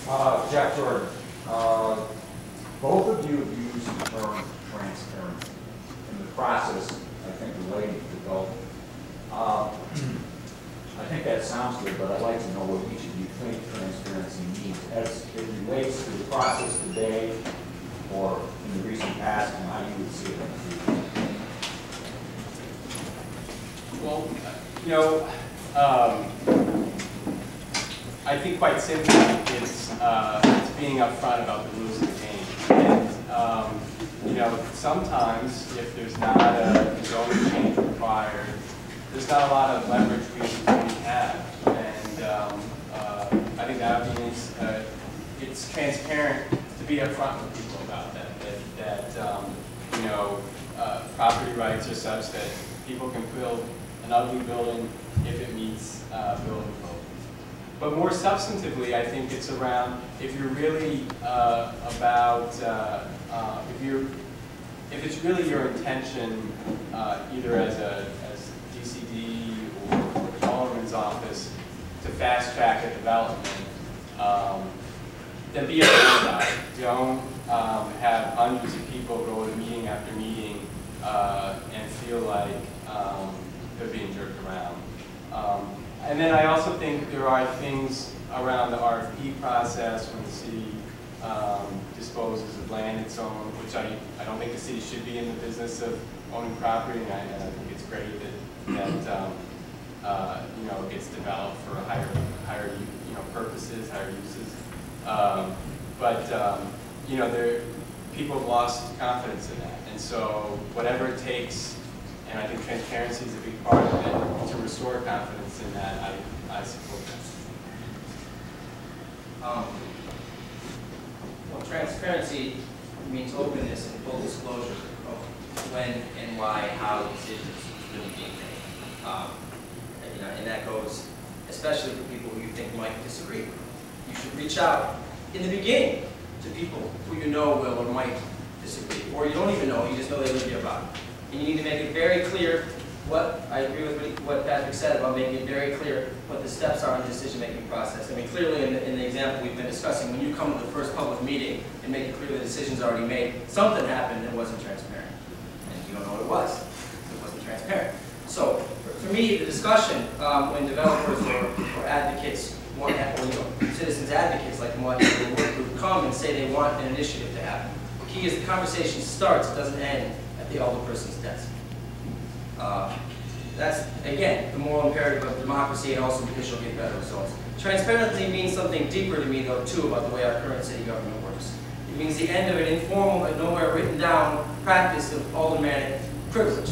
Jack Jordan. Both of you have used the term transparency in the process, I think, relating to development. I think that sounds good, but I'd like to know what each of you think transparency means as it relates to the process today or in the recent past, and how you would see it in the future. Well, you know, I think quite simply it's being upfront about the rules of the game. And, you know, sometimes if there's not a zoning change required, there's not a lot of leverage we have. And I think that means it's transparent to be upfront with people about that. You know, property rights are such that people can build an ugly building if it meets building code. But more substantively, I think it's around if you're really about if it's really your intention, either as DCD or the Alderman's office, to fast track a development, then be upfront about it. Don't have hundreds of people go to meeting after meeting and feel like they're being jerked around. And then I also think there are things around the RFP process when the city disposes of land its own, which I don't think the city should be in the business of owning property, and I think it's great that you know, it gets developed for higher you know, purposes, higher uses. You know, people have lost confidence in that, and so whatever it takes. And I think transparency is a big part of it to restore confidence in that. I support that. Well, transparency means openness and full disclosure of when and why, how decisions really being made. You know, and that goes especially for people who you think might disagree. You should reach out in the beginning to people who you know will or might disagree, or you don't even know, you just know they live nearby. And you need to make it very clear what, I agree with what Patrick said about making it very clear what the steps are in the decision-making process. I mean, clearly in the example we've been discussing, when you come to the first public meeting and make it clear the decision's already made, something happened that wasn't transparent. And you don't know what it was. It wasn't transparent. So, for me, the discussion when developers or advocates want, or you know, citizens advocates like the work group come and say they want an initiative to happen. The key is the conversation starts, it doesn't end at the alderperson's desk. That's, again, the moral imperative of democracy, and also because you'll get better results. Transparency means something deeper to me, though, too, about the way our current city government works. It means the end of an informal but nowhere written down practice of aldermanic privilege,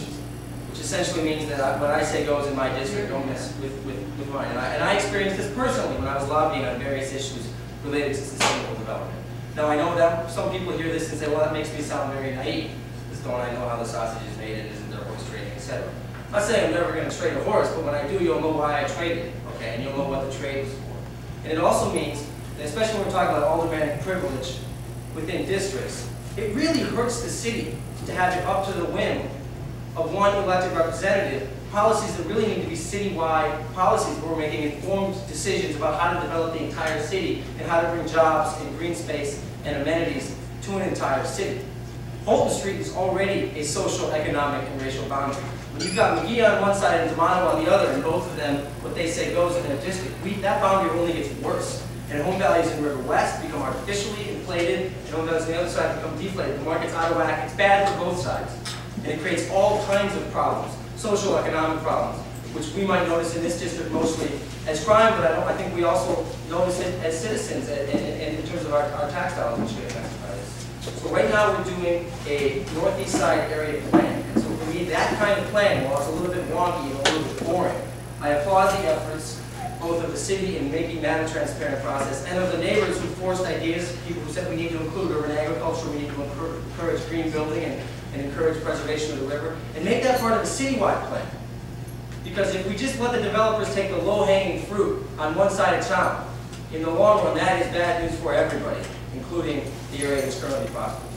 which essentially means that what I say goes in my district, don't mess with mine. And I experienced this personally when I was lobbying on various issues related to sustainable development. Now, I know that some people hear this and say, well, that makes me sound very naive. Just don't I know how the sausage is made and isn't there horse trading, etc. I'm not saying I'm never going to trade a horse, but when I do, you'll know why I traded it, okay? And you'll know what the trade was for. And it also means, that especially when we're talking about aldermanic privilege within districts, it really hurts the city to have it up to the whim of one elected representative, policies that really need to be citywide policies where we're making informed decisions about how to develop the entire city and how to bring jobs and green space and amenities to an entire city. Fulton Street is already a social, economic, and racial boundary. When you've got McGee on one side and D'Amato on the other, and both of them, what they say goes in their district, that boundary only gets worse. And home values in River West become artificially inflated, and home values on the other side become deflated. The market's out of whack. It's bad for both sides. And it creates all kinds of problems, social, economic problems, which we might notice in this district mostly as crime, but I think we also notice it as citizens and in terms of our tax dollars, which get affected by this. So right now we're doing a northeast side area plan. And so for me, that kind of plan, while it's a little bit wonky and a little bit boring, I applaud the efforts both of the city in making that a transparent process, and of the neighbors who forced ideas, people who said we need to include urban agriculture, we need to encourage green building and encourage preservation of the river, and make that part of the citywide plan. Because if we just let the developers take the low-hanging fruit on one side of town, in the long run, that is bad news for everybody, including the area that's currently prosperous.